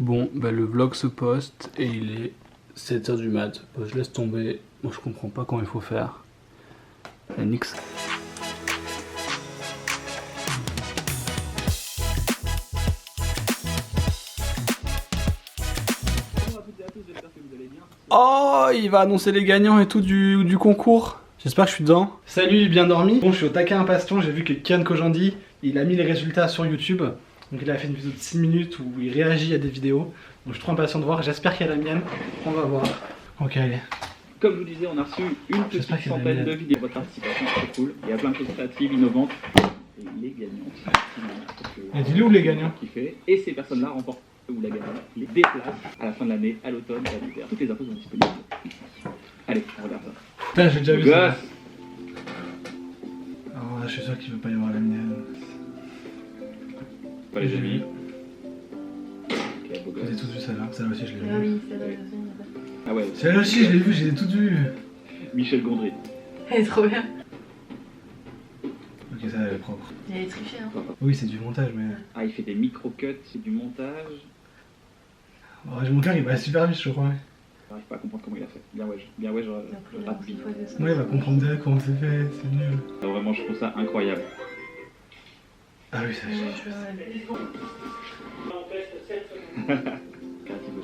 Bon, bah le vlog se poste et il est 7h du mat. Bah, je laisse tomber. Moi je comprends pas comment il faut faire. Et nix. Oh, il va annoncer les gagnants et tout du concours. J'espère que je suis dedans. Salut, j'ai bien dormi. Bon, je suis au taquet impatient. J'ai vu que Kian Kojandi, il a mis les résultats sur YouTube. Donc il a fait une vidéo de 6 minutes où il réagit à des vidéos. Donc je suis trop impatient de voir. J'espère qu'il y a la mienne. On va voir. Ok, allez. Comme je vous disais, on a reçu une petite centaine de vidéos. Votre participation, c'est cool. Il y a plein de choses créatives, innovantes. Et les gagnants. Et dis-le où les gagnants. Et ces personnes-là remportent ou la gagnante les déplacent à la fin de l'année, à l'automne, à l'hiver. Toutes les infos sont disponibles. Allez, on regarde ça. Putain, j'ai déjà vu ça. Alors là, je suis sûr qu'il veut pas y avoir la mienne. Pas les amis. Vous avez tous vu celle-là. Celle-là aussi, je l'ai Ah vue. oui, celle-là aussi. Ah ouais. Celle-là aussi, je l'ai vue, j'ai tout vu. Michel Gondry. Elle est trop bien. Ok, ça, elle est propre. Il est triché, hein. Oui, c'est du montage, mais. Ah, il fait des micro-cuts, c'est du montage. Oh, mon cœur, il va super vite, je crois. J'arrive pas à comprendre comment il a fait. Bien ouais, je rate vite. Ouais, il va comprendre direct comment c'est fait, c'est nul. Alors, vraiment, je trouve ça incroyable. Ah oui, ça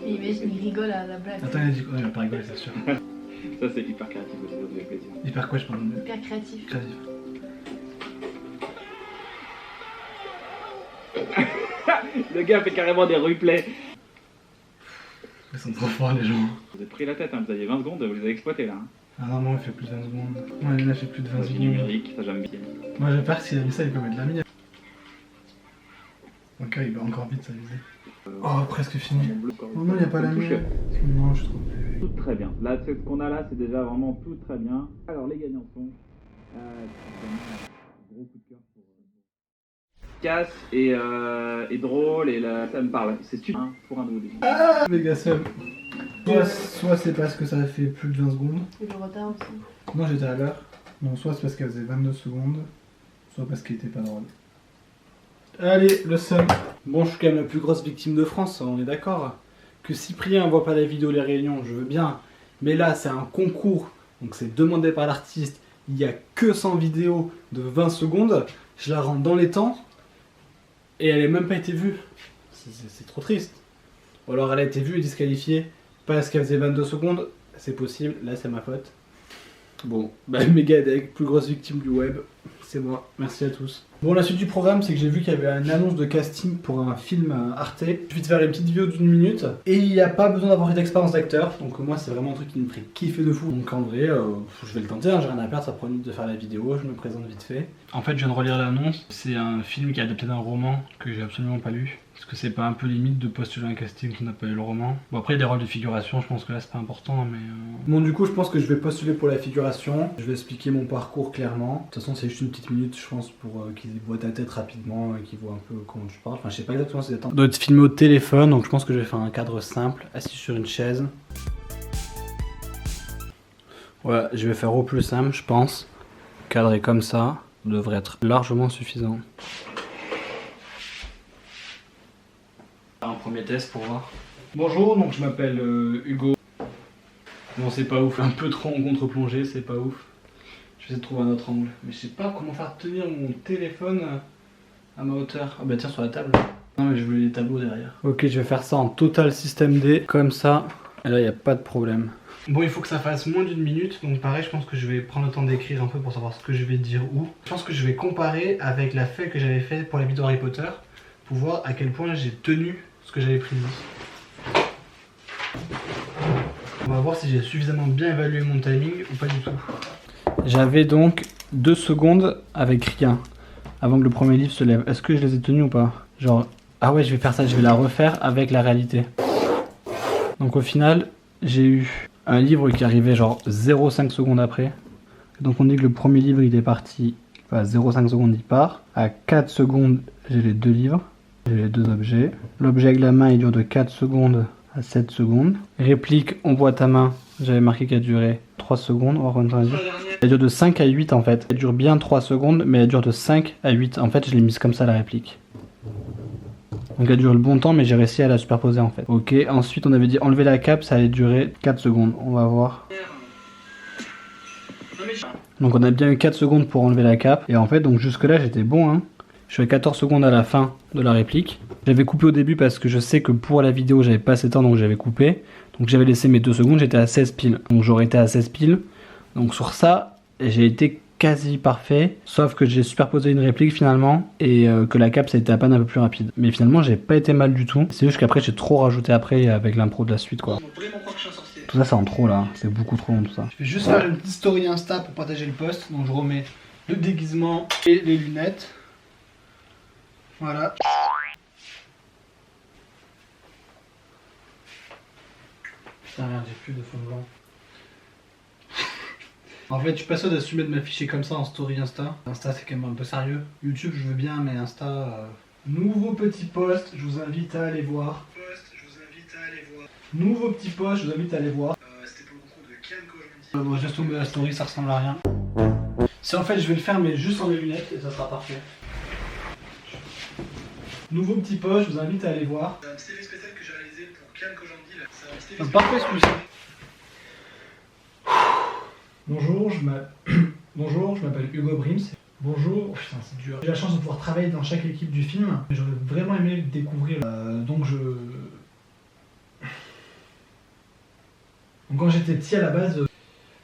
Il rigole à la blague. Attends, il a dit quoi? Il va pas rigoler, c'est sûr. Ça, c'est hyper créatif aussi, ça fait plaisir. Hyper quoi, je parle de. Hyper créatif. Créatif. Le gars fait carrément des replays. Ils sont trop forts, les gens. Vous avez pris la tête, hein, vous aviez 20 secondes, vous les avez exploités là. Hein. Ah non, moi, il fait plus de 20 secondes. Moi, il a fait plus de 20 C'est secondes. numérique, ça j'aime bien. Moi, j'ai peur que s'il a mis ça, il peut mettre de la mine. Ok, il va encore vite s'amuser. Oh, presque fini. Oh non, il n'y a pas la mienne. Non, je trouve plus. Tout très bien. Là, ce qu'on a là, c'est déjà vraiment tout très bien. Alors, les gagnants sont. Gros coup de cœur pour. Casse et drôle, et là, ça me parle. C'est super hein, pour un nouveau défi. Ah, méga seul. Soit c'est parce que ça fait plus de 20 secondes. Et le retard aussi. Non, j'étais à l'heure. Non, soit c'est parce qu'elle faisait 22 secondes, soit parce qu'il était pas drôle. Allez, le seul. Bon, je suis quand même la plus grosse victime de France, on est d'accord. Que Cyprien voit pas la vidéo Les Réunions, je veux bien. Mais là, c'est un concours, donc c'est demandé par l'artiste. Il n'y a que 100 vidéos de 20 secondes. Je la rentre dans les temps. Et elle n'a même pas été vue. C'est trop triste. Ou alors elle a été vue et disqualifiée parce qu'elle faisait 22 secondes. C'est possible, là c'est ma faute. Bon, bah méga deck, plus grosse victime du web, c'est moi. Merci à tous. Bon, la suite du programme, c'est que j'ai vu qu'il y avait une annonce de casting pour un film Arte. Je vais te faire une petite vidéo d'1 minute. Et il n'y a pas besoin d'avoir une expérience d'acteur. Donc moi, c'est vraiment un truc qui me ferait kiffer de fou. Donc en vrai, je vais le tenter, hein, j'ai rien à perdre, ça prend une minute de faire la vidéo, je me présente vite fait. En fait, je viens de relire l'annonce. C'est un film qui est adapté d'un roman que j'ai absolument pas lu. Est-ce que c'est pas un peu limite de postuler un casting qu'on n'a pas lu le roman? Bon, après, il y a des rôles de figuration, je pense que là, c'est pas important, mais... Bon, du coup, je pense que je vais postuler pour la figuration. Je vais expliquer mon parcours clairement. De toute façon, c'est juste une petite minute, je pense, pour qu'ils voient ta tête rapidement et qu'ils voient un peu comment tu parles. Enfin, je sais pas exactement si c'est temps. Ça doit être filmé au téléphone, donc je pense que je vais faire un cadre simple, assis sur une chaise. Voilà, je vais faire au plus simple, je pense. Cadré comme ça, devrait être largement suffisant. Un premier test pour voir. Bonjour, donc je m'appelle Hugo. Bon, c'est pas ouf, un peu trop en contre-plongée, c'est pas ouf. Je vais essayer de trouver un autre angle. Mais je sais pas comment faire tenir mon téléphone à ma hauteur. Ah bah tiens, sur la table. Non mais je voulais les tableaux derrière. Ok, je vais faire ça en total système D, comme ça. Et là, il n'y a pas de problème. Bon, il faut que ça fasse moins d'1 minute, donc pareil, je pense que je vais prendre le temps d'écrire un peu pour savoir ce que je vais dire où. Je pense que je vais comparer avec la feuille que j'avais faite pour la vidéo Harry Potter, pour voir à quel point j'ai tenu ce que j'avais prévu. On va voir si j'ai suffisamment bien évalué mon timing ou pas du tout. J'avais donc 2 secondes avec rien, avant que le premier livre se lève. Est-ce que je les ai tenus ou pas? Genre, ah ouais, je vais faire ça, je vais la refaire avec la réalité. Donc au final, j'ai eu un livre qui arrivait genre 0,5 secondes après. Donc on dit que le premier livre il est parti à 0,5 secondes, il part. À 4 secondes, j'ai les 2 livres, j'ai les 2 objets. L'objet avec la main il dure de 4 secondes à 7 secondes. Réplique, on voit ta main, j'avais marqué qu'elle durait 3 secondes. On va revenir. Elle dure de 5 à 8 en fait. Elle dure bien 3 secondes, mais elle dure de 5 à 8. En fait, je l'ai mise comme ça la réplique. Donc elle a duré le bon temps, mais j'ai réussi à la superposer en fait. Ok, ensuite on avait dit enlever la cape, ça allait durer 4 secondes. On va voir. Donc on a bien eu 4 secondes pour enlever la cape. Et en fait, donc jusque là j'étais bon, hein. Je suis à 14 secondes à la fin de la réplique. J'avais coupé au début parce que je sais que pour la vidéo j'avais pas assez de temps, donc j'avais coupé. Donc j'avais laissé mes 2 secondes, j'étais à 16 piles. Donc j'aurais été à 16 piles. Donc sur ça, j'ai été quasi parfait, sauf que j'ai superposé une réplique finalement et que la cape ça a été à peine un peu plus rapide. Mais finalement j'ai pas été mal du tout. C'est juste qu'après j'ai trop rajouté après avec l'impro de la suite quoi. Tout ça c'est en trop là, c'est beaucoup trop long tout ça. Je vais juste faire une petite story Insta pour partager le post. Donc je remets le déguisement et les lunettes. Voilà. Putain merde, j'ai plus de fond blanc. En fait, je suis pas sûr d'assumer de m'afficher comme ça en story Insta. Insta, c'est quand même un peu sérieux. YouTube, je veux bien, mais Insta... Nouveau petit post, je vous invite à aller voir. Nouveau petit post, je vous invite à aller voir. C'était pour le concours de Ken Kojandi. Bon, je laisse tomber la story, ça ressemble à rien. Si en fait, je vais le faire, mais juste sans les lunettes, et ça sera parfait. Nouveau petit post, je vous invite à aller voir. C'est un petit effet spécial que j'ai réalisé pour Ken Kojandi. C'est un petit effet spécial. Parfait, celui-ci. Bonjour, je m'appelle Hugo Brims. Bonjour, putain c'est dur. J'ai la chance de pouvoir travailler dans chaque équipe du film. J'aurais vraiment aimé le découvrir. Donc quand j'étais petit à la base...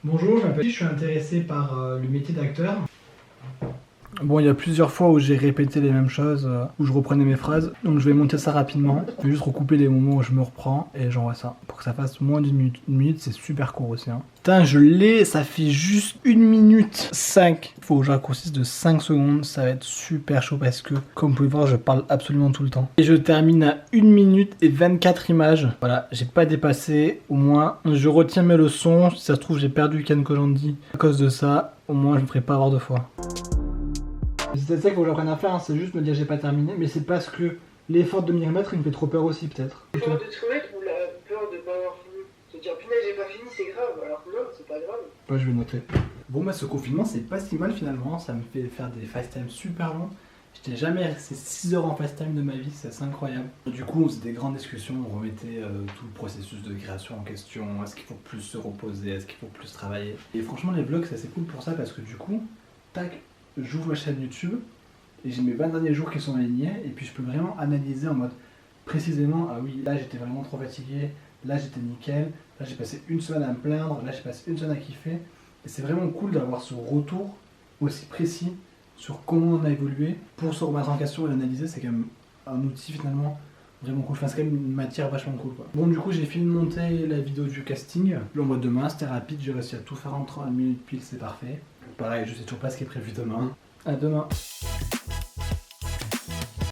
Bonjour, je suis intéressé par le métier d'acteur. Bon, il y a plusieurs fois où j'ai répété les mêmes choses, où je reprenais mes phrases. Donc je vais monter ça rapidement. Je vais juste recouper les moments où je me reprends et j'envoie ça. Pour que ça fasse moins d'une minute. Une minute, c'est super court aussi. Hein. Putain, je l'ai, ça fait juste 1 minute 5. Il faut que je raccourcisse de 5 secondes. Ça va être super chaud parce que, comme vous pouvez voir, je parle absolument tout le temps. Et je termine à 1 minute et 24 images. Voilà, j'ai pas dépassé. Au moins, je retiens mes leçons. Si ça se trouve, j'ai perdu Ken Kojandi à cause de ça. Au moins, je me ferai pas avoir 2 fois. C'est peut-être ça qu'il faut que j'apprenne à faire, hein. C'est juste me dire j'ai pas terminé, mais c'est parce que l'effort de m'y remettre il me fait trop peur aussi peut-être. La peur de te remettre ou la peur de pas avoir fini? Se dire punaise j'ai pas fini c'est grave, alors que non c'est pas grave. Ouais je vais noter. Bon bah ce confinement c'est pas si mal finalement, ça me fait faire des FaceTime super longs. J'étais jamais resté 6 heures en FaceTime de ma vie, c'est assez incroyable. Du coup on faisait des grandes discussions, on remettait tout le processus de création en question, est-ce qu'il faut plus se reposer, est-ce qu'il faut plus travailler. Et franchement les vlogs c'est assez cool pour ça parce que du coup, tac, j'ouvre ma chaîne YouTube et j'ai mes 20 derniers jours qui sont alignés et puis je peux vraiment analyser en mode précisément, ah oui là j'étais vraiment trop fatigué, là j'étais nickel, là j'ai passé 1 semaine à me plaindre, là j'ai passé 1 semaine à kiffer et c'est vraiment cool d'avoir ce retour aussi précis sur comment on a évolué pour se remettre en question et l'analyser. C'est quand même un outil finalement vraiment cool, enfin c'est quand même une matière vachement cool quoi. Bon du coup j'ai fini de monter la vidéo du casting, le mois de demain c'était rapide, j'ai réussi à tout faire en 30 minutes pile, c'est parfait. Pareil, je sais toujours pas ce qui est prévu demain. À demain.